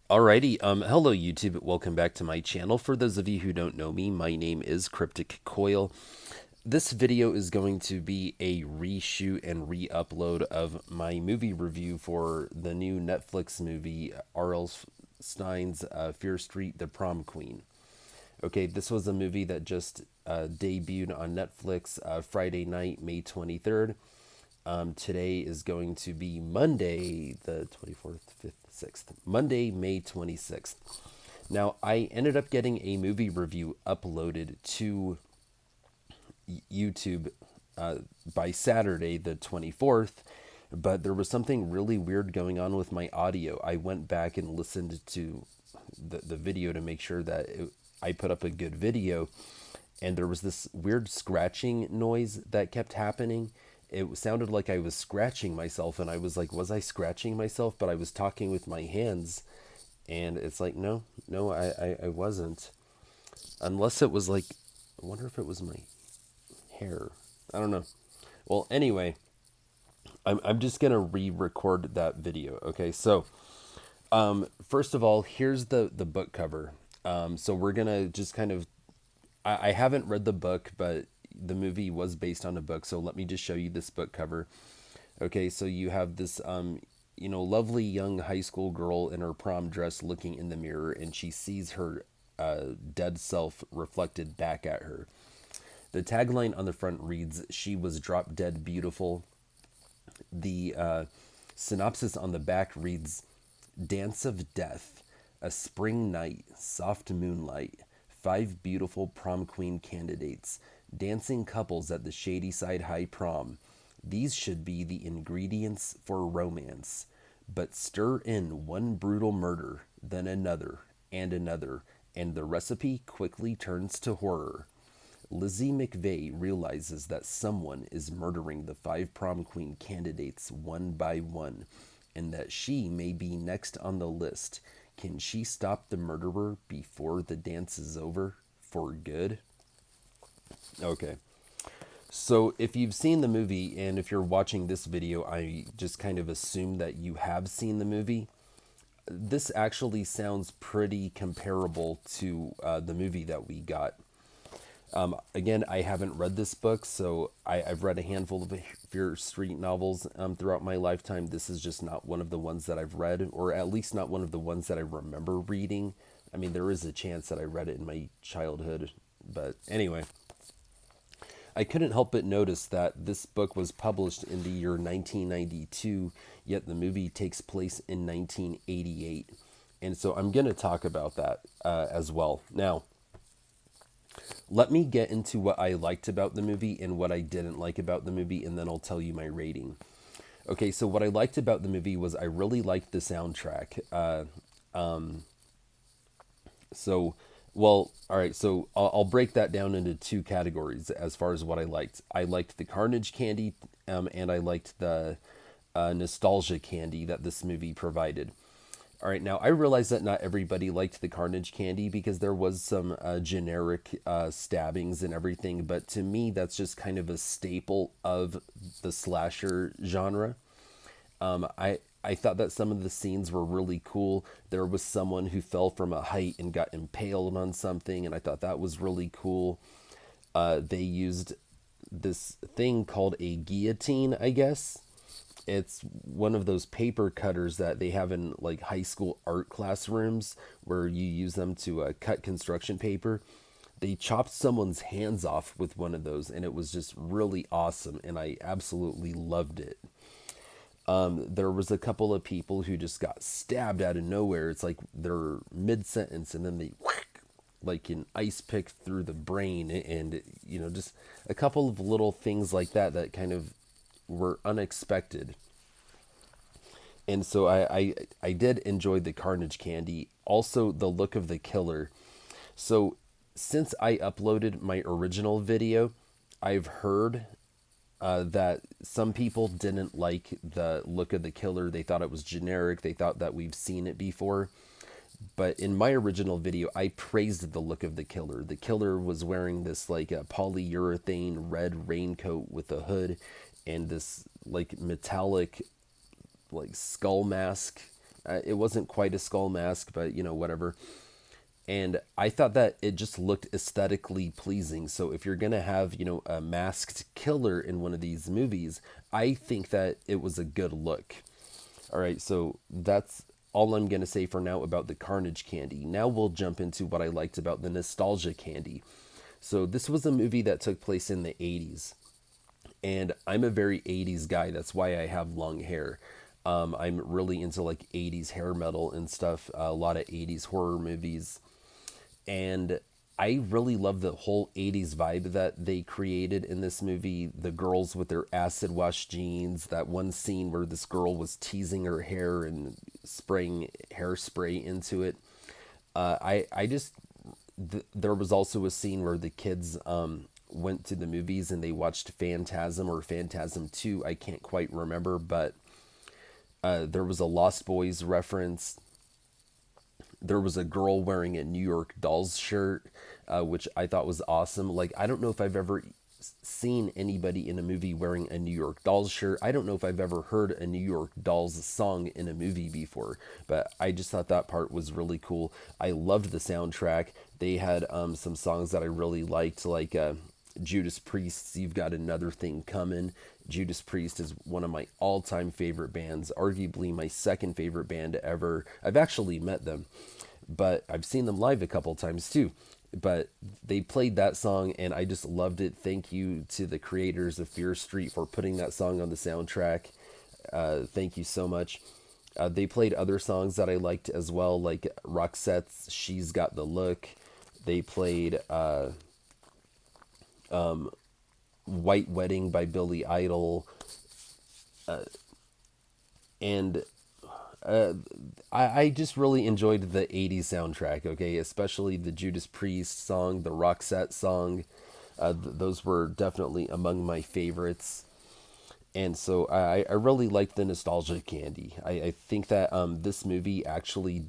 Alrighty, hello YouTube, welcome back to my channel. For those of you who don't know me, my name is Cryptic Coil. This video is going to be a reshoot and re-upload of my movie review for the new Netflix movie, R.L. Stein's Fear Street, The Prom Queen. Okay, this was a movie that just debuted on Netflix Friday night, May 23rd. Today is going to be Monday, the 24th, 5th, 6th. Monday, May 26th. Now, I ended up getting a movie review uploaded to YouTube by Saturday, the 24th, but there was something really weird going on with my audio. I went back and listened to the video to make sure that I put up a good video, and there was this weird scratching noise that kept happening. It sounded like I was scratching myself, and I was like, was I scratching myself? But I was talking with my hands, and it's like, no, I wasn't. Unless it was like, I wonder if it was my hair. I don't know. Well, anyway, I'm just gonna re-record that video. Okay, so first of all, here's the book cover. So we're gonna just kind of. I haven't read the book, but the movie was based on a book. So let me just show you this book cover. Okay, so you have this lovely young high school girl in her prom dress looking in the mirror, and she sees her dead self reflected back at her. The tagline on the front reads, "She was drop dead beautiful." The synopsis on the back reads, "Dance of Death, a spring night, soft moonlight, five beautiful prom queen candidates, dancing couples at the Shady Side High prom. These should be the ingredients for romance. But stir in one brutal murder, then another, and the recipe quickly turns to horror. Lizzie McVeigh realizes that someone is murdering the five prom queen candidates one by one, and that she may be next on the list. Can she stop the murderer before the dance is over for good?" Okay. So if you've seen the movie, and if you're watching this video, I just kind of assume that you have seen the movie. This actually sounds pretty comparable to the movie that we got. Again, I haven't read this book, so I've read a handful of Fear Street novels throughout my lifetime. This is just not one of the ones that I've read, or at least not one of the ones that I remember reading. I mean, there is a chance that I read it in my childhood, but anyway. I couldn't help but notice that this book was published in the year 1992, yet the movie takes place in 1988. And so I'm going to talk about that as well. Now, let me get into what I liked about the movie and what I didn't like about the movie, and then I'll tell you my rating. Okay, so what I liked about the movie was I really liked the soundtrack. So, well, all right. So I'll break that down into two categories as far as what I liked. I liked the Carnage candy, and I liked the nostalgia candy that this movie provided. All right, now I realize that not everybody liked the Carnage candy because there was some generic stabbings and everything, but to me, that's just kind of a staple of the slasher genre. I thought that some of the scenes were really cool. There was someone who fell from a height and got impaled on something, and I thought that was really cool. They used this thing called a guillotine, I guess. It's one of those paper cutters that they have in like high school art classrooms where you use them to cut construction paper. They chopped someone's hands off with one of those, and it was just really awesome, and I absolutely loved it. There was a couple of people who just got stabbed out of nowhere. It's like they're mid sentence and then they whack, like an ice pick through the brain, and just a couple of little things like that that kind of were unexpected. And so I did enjoy the Carnage candy. Also, the look of the killer. So since I uploaded my original video, I've heard that some people didn't like the look of the killer. They thought it was generic. They thought that we've seen it before. But in my original video, I praised the look of the killer. The killer was wearing this like a polyurethane red raincoat with a hood and this like metallic like skull mask. It wasn't quite a skull mask, but whatever. And I thought that it just looked aesthetically pleasing. So if you're gonna have a masked killer in one of these movies, I think that it was a good look. All right, so that's all I'm gonna say for now about the Carnage candy. Now we'll jump into what I liked about the nostalgia candy. So this was a movie that took place in the 80s, and I'm a very 80s guy. That's why I have long hair. I'm really into like 80s hair metal and stuff, a lot of 80s horror movies. And I really love the whole 80s vibe that they created in this movie. The girls with their acid wash jeans, that one scene where this girl was teasing her hair and spraying hairspray into it. I just, there was also a scene where the kids went to the movies and they watched Phantasm or Phantasm 2. I can't quite remember, but there was a Lost Boys reference. There was a girl wearing a New York Dolls shirt, which I thought was awesome. Like, I don't know if I've ever seen anybody in a movie wearing a New York Dolls shirt. I don't know if I've ever heard a New York Dolls song in a movie before, but I just thought that part was really cool. I loved the soundtrack. They had some songs that I really liked, like Judas Priest's "You've Got Another Thing Coming." Judas Priest is one of my all-time favorite bands, arguably my second favorite band ever. I've actually met them, but I've seen them live a couple times too. But they played that song and I just loved it. Thank you to the creators of Fear Street for putting that song on the soundtrack. Thank you so much. They played other songs that I liked as well, like Roxette's "She's Got the Look." They played "White Wedding" by Billy Idol, and I just really enjoyed the 80s soundtrack, okay? Especially the Judas Priest song, the Roxette song. Those were definitely among my favorites. And so I really like the nostalgia candy. I think that this movie actually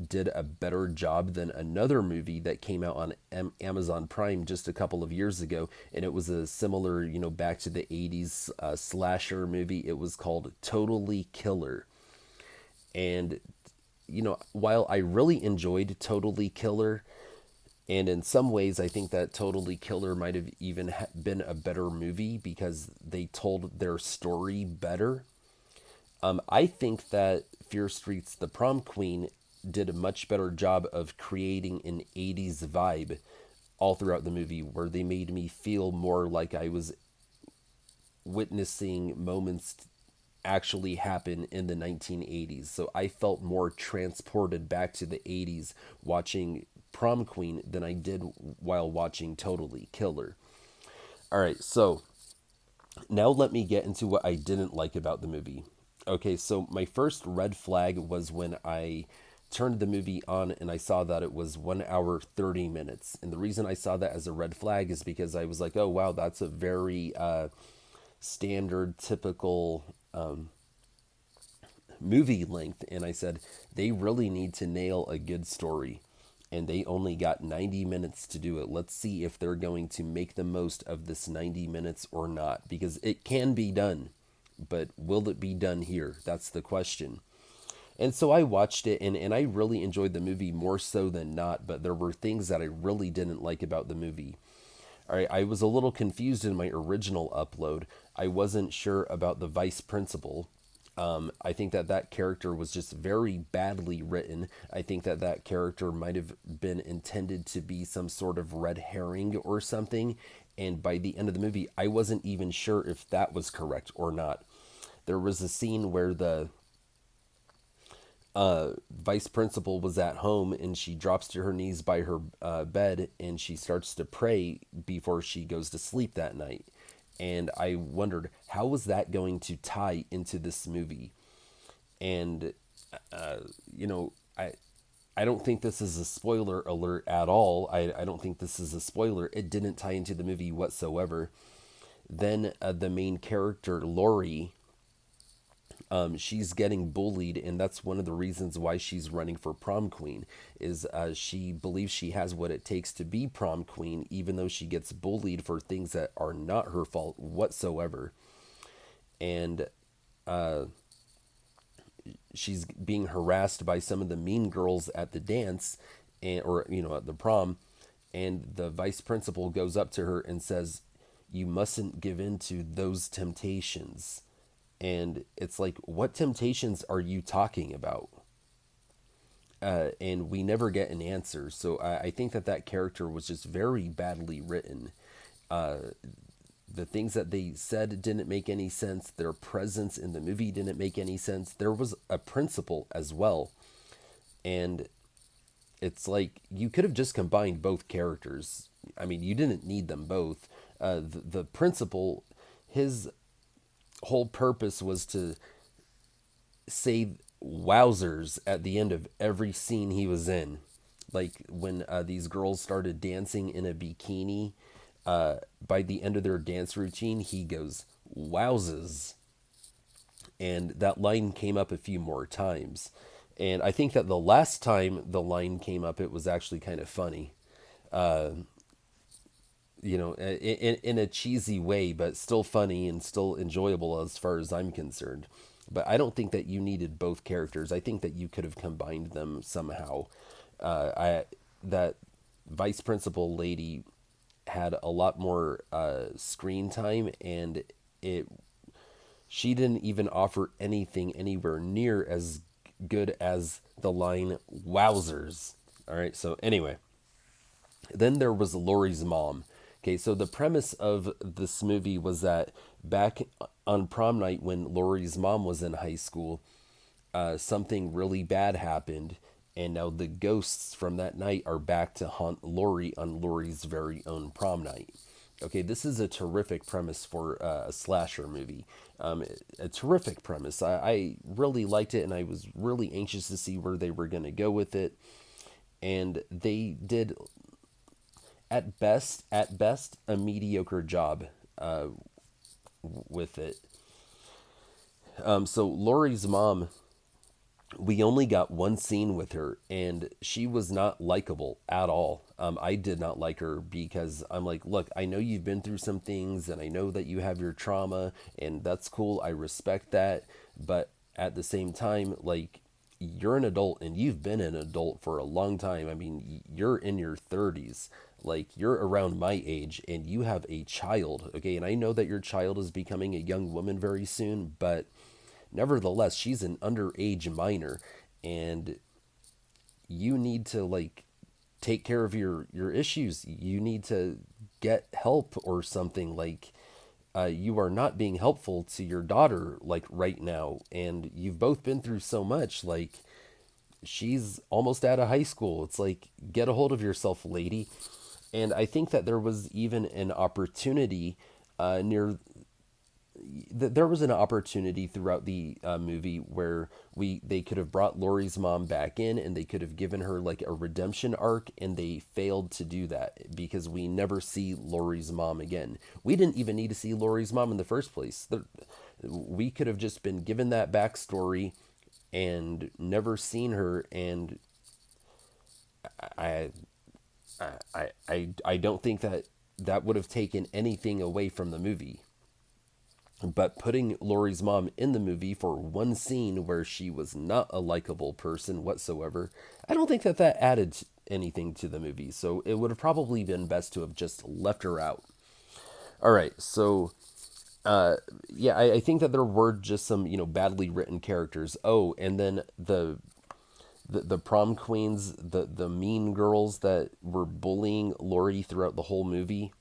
did a better job than another movie that came out on Amazon Prime just a couple of years ago. And it was a similar, back to the 80s slasher movie. It was called Totally Killer. And, while I really enjoyed Totally Killer, and in some ways, I think that Totally Killer might have even been a better movie because they told their story better. I think that Fear Street's The Prom Queen did a much better job of creating an 80s vibe all throughout the movie, where they made me feel more like I was witnessing moments actually happen in the 1980s. So I felt more transported back to the 80s watching Prom Queen than I did while watching Totally Killer. All right, so now let me get into what I didn't like about the movie. Okay, so my first red flag was when I turned the movie on and I saw that it was 1 hour 30 minutes. And the reason I saw that as a red flag is because I was like, oh wow, that's a very standard, typical movie length. And I said, they really need to nail a good story. And they only got 90 minutes to do it. Let's see if they're going to make the most of this 90 minutes or not. Because it can be done. But will it be done here? That's the question. And so I watched it and I really enjoyed the movie more so than not. But there were things that I really didn't like about the movie. All right, I was a little confused in my original upload. I wasn't sure about the vice principal. I think that that character was just very badly written. I think that that character might have been intended to be some sort of red herring or something. And by the end of the movie, I wasn't even sure if that was correct or not. There was a scene where the vice principal was at home and she drops to her knees by her bed and she starts to pray before she goes to sleep that night. And I wondered, how was that going to tie into this movie? And, you know, I don't think this is a spoiler alert at all. I don't think this is a spoiler. It didn't tie into the movie whatsoever. Then the main character, Lori, she's getting bullied, and that's one of the reasons why she's running for prom queen, is she believes she has what it takes to be prom queen, even though she gets bullied for things that are not her fault whatsoever. And she's being harassed by some of the mean girls at the dance, and or at the prom, and the vice principal goes up to her and says, "You mustn't give in to those temptations." And it's like, what temptations are you talking about? And we never get an answer. So I think that that character was just very badly written. The things that they said didn't make any sense. Their presence in the movie didn't make any sense. There was a principal as well. And it's like you could have just combined both characters. I mean, you didn't need them both. The principal, his whole purpose was to say wowzers at the end of every scene he was in. Like when these girls started dancing in a bikini, by the end of their dance routine, he goes, wowzes. And that line came up a few more times. And I think that the last time the line came up, it was actually kind of funny. In a cheesy way, but still funny and still enjoyable as far as I'm concerned. But I don't think that you needed both characters. I think that you could have combined them somehow. I that vice principal lady had a lot more screen time, and it she didn't even offer anything anywhere near as good as the line "Wowzers." All right. So anyway, then there was Lori's mom. Okay, so the premise of this movie was that back on prom night when Lori's mom was in high school, something really bad happened, and now the ghosts from that night are back to haunt Lori on Lori's very own prom night. Okay, this is a terrific premise for a slasher movie. A terrific premise. I really liked it, and I was really anxious to see where they were going to go with it. And they did, at best, a mediocre job with it. So Lori's mom, we only got one scene with her, and she was not likable at all. I did not like her because I'm like, look, I know you've been through some things, and I know that you have your trauma, and that's cool. I respect that, but at the same time, like, you're an adult, and you've been an adult for a long time. I mean, you're in your 30s. Like, you're around my age, and you have a child, okay? And I know that your child is becoming a young woman very soon, but nevertheless, she's an underage minor, and you need to, like, take care of your issues. You need to get help or something. Like, you are not being helpful to your daughter, like, right now, and you've both been through so much. Like, she's almost out of high school. It's like, get a hold of yourself, lady. And I think that there was even an opportunity there was an opportunity throughout the movie where they could have brought Laurie's mom back in, and they could have given her like a redemption arc, and they failed to do that because we never see Laurie's mom again. We didn't even need to see Laurie's mom in the first place. We could have just been given that backstory and never seen her. And I I don't think that that would have taken anything away from the movie. But putting Laurie's mom in the movie for one scene where she was not a likable person whatsoever, I don't think that that added anything to the movie. So it would have probably been best to have just left her out. All right, so yeah, I think that there were just some badly written characters. Oh, and then the prom queens, the mean girls that were bullying Laurie throughout the whole movie.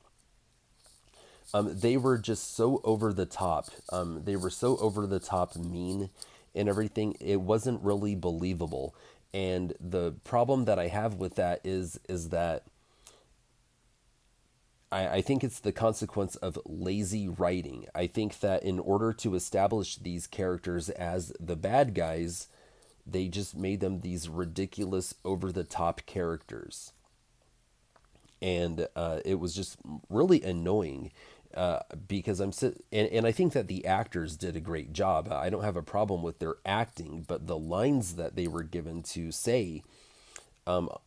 They were just so over the top. They were so over the top mean and everything. It wasn't really believable. And the problem that I have with that is that I think it's the consequence of lazy writing. I think that in order to establish these characters as the bad guys, they just made them these ridiculous, over the top characters. And it was just really annoying because and I think that the actors did a great job. I don't have a problem with their acting, but the lines that they were given to say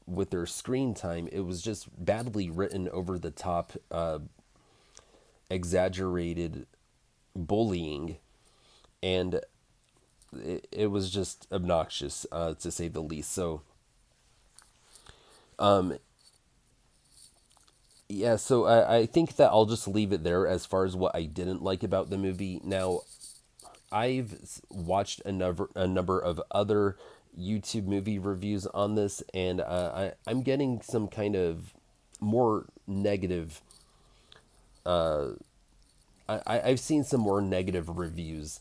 with their screen time, it was just badly written, over the top, exaggerated bullying. And it was just obnoxious, to say the least. So yeah, so I think that I'll just leave it there as far as what I didn't like about the movie. Now, watched a number of other YouTube movie reviews on this, and I'm getting some kind of more negative. I've seen some more negative reviews.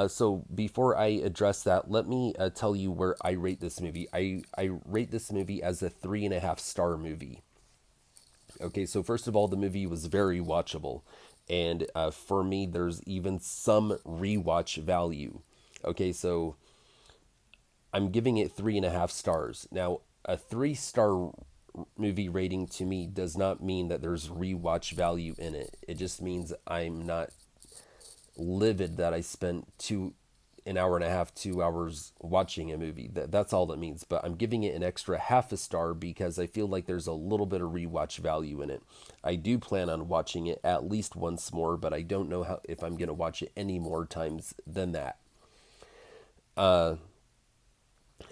So before I address that, let me tell you where I rate this movie. I rate this movie as a 3.5 star movie. Okay, so first of all, the movie was very watchable. And for me, there's even some rewatch value. Okay, so I'm giving it 3.5 stars. Now, a 3 star movie rating to me does not mean that there's rewatch value in it. It just means I'm not livid that I spent an hour and a half, 2 hours watching a movie. That's all it means. But I'm giving it an extra half a star because I feel like there's a little bit of rewatch value in it. I do plan on watching it at least once more, but I don't know if I'm going to watch it any more times than that.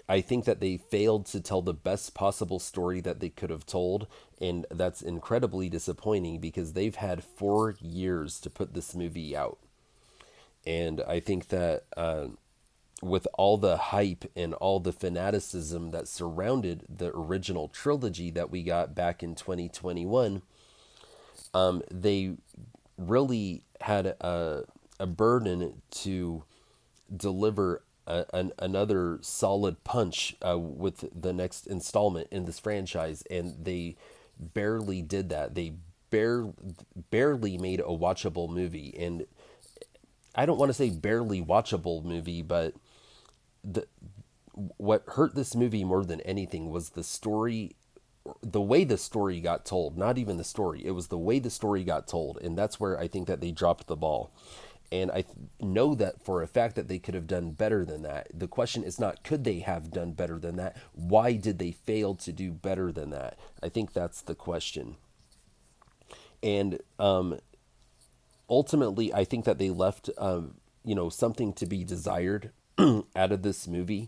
I think that they failed to tell the best possible story that they could have told, and that's incredibly disappointing because they've had 4 years to put this movie out. And I think that with all the hype and all the fanaticism that surrounded the original trilogy that we got back in 2021, they really had a burden to deliver another solid punch with the next installment in this franchise, and they barely did that. They barely made a watchable movie, and I don't want to say barely watchable movie, but the what hurt this movie more than anything was the story, the way the story got told. Not even the story, it was the way the story got told, and that's where I think that they dropped the ball. And I know that for a fact that they could have done better than that. The question is not could they have done better than that? Why did they fail to do better than that? I think that's the question. And ultimately, I think that they left, something to be desired out of this movie.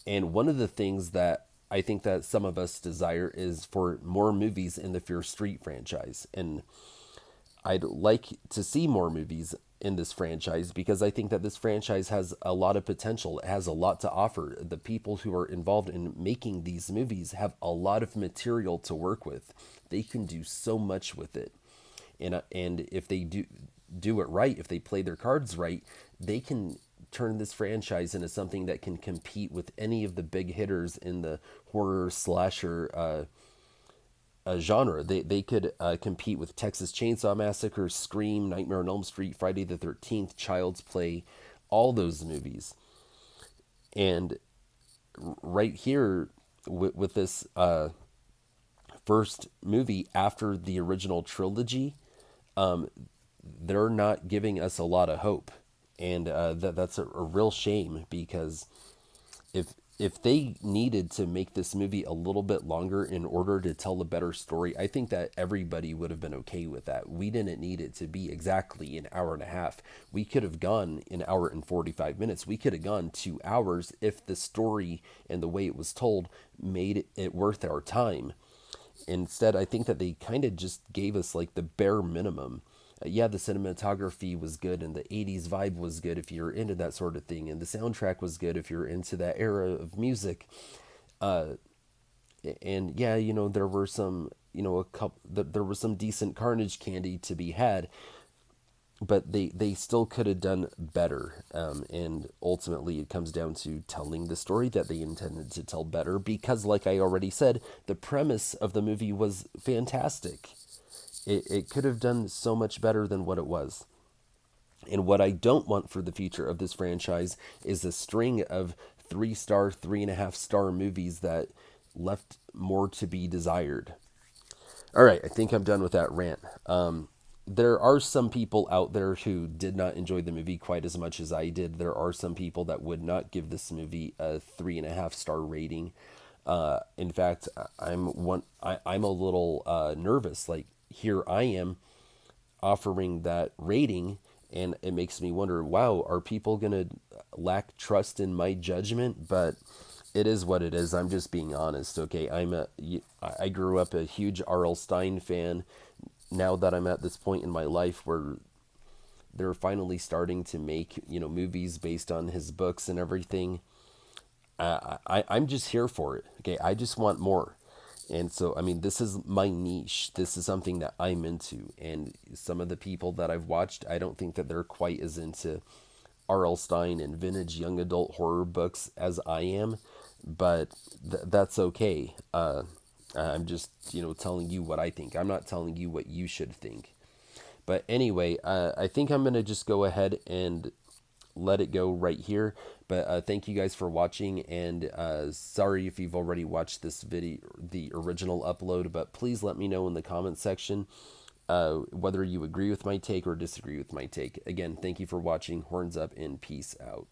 And one of the things that I think that some of us desire is for more movies in the Fear Street franchise. And I'd like to see more movies in this franchise because I think that this franchise has a lot of potential. It has a lot to offer. The people who are involved in making these movies have a lot of material to work with. They can do so much with it. And if they do it right, if they play their cards right, they can turn this franchise into something that can compete with any of the big hitters in the horror slasher genre. They could compete with Texas Chainsaw Massacre, Scream, Nightmare on Elm Street, Friday the 13th, Child's Play, all those movies. And right here with this first movie after the original trilogy, they're not giving us a lot of hope. And that's a real shame because if they needed to make this movie a little bit longer in order to tell a better story, I think that everybody would have been okay with that. We didn't need it to be exactly an hour and a half. We could have gone an hour and 45 minutes. We could have gone 2 hours if the story and the way it was told made it worth our time. Instead, I think that they kind of just gave us like the bare minimum. Yeah, the cinematography was good and the 80s vibe was good if you're into that sort of thing, and the soundtrack was good if you're into that era of music. And yeah, there were some, there was some decent carnage candy to be had, but they still could have done better. And ultimately, it comes down to telling the story that they intended to tell better because, like I already said, the premise of the movie was fantastic. It could have done so much better than what it was. And what I don't want for the future of this franchise is a string of 3 star, 3.5 star movies that left more to be desired. All right, I think I'm done with that rant. There are some people out there who did not enjoy the movie quite as much as I did. There are some people that would not give this movie a 3.5 star rating. In fact, I'm a little nervous. Like here I am offering that rating, And it makes me wonder, wow, are people going to lack trust in my judgment? But it is what it is. I'm just being honest, okay? I grew up a huge R.L. Stine fan. Now that I'm at this point in my life where they're finally starting to make, movies based on his books and everything, I'm just here for it. Okay, I just want more. And so, I mean, this is my niche. This is something that I'm into. And some of the people that I've watched, I don't think that they're quite as into R.L. Stine and vintage young adult horror books as I am. But that's okay. I'm just, telling you what I think. I'm not telling you what you should think. But anyway, I think I'm going to just go ahead and let it go right here. But thank you guys for watching, and sorry if you've already watched this video, the original upload, but please let me know in the comment section whether you agree with my take or disagree with my take. Again, thank you for watching. Horns up and peace out.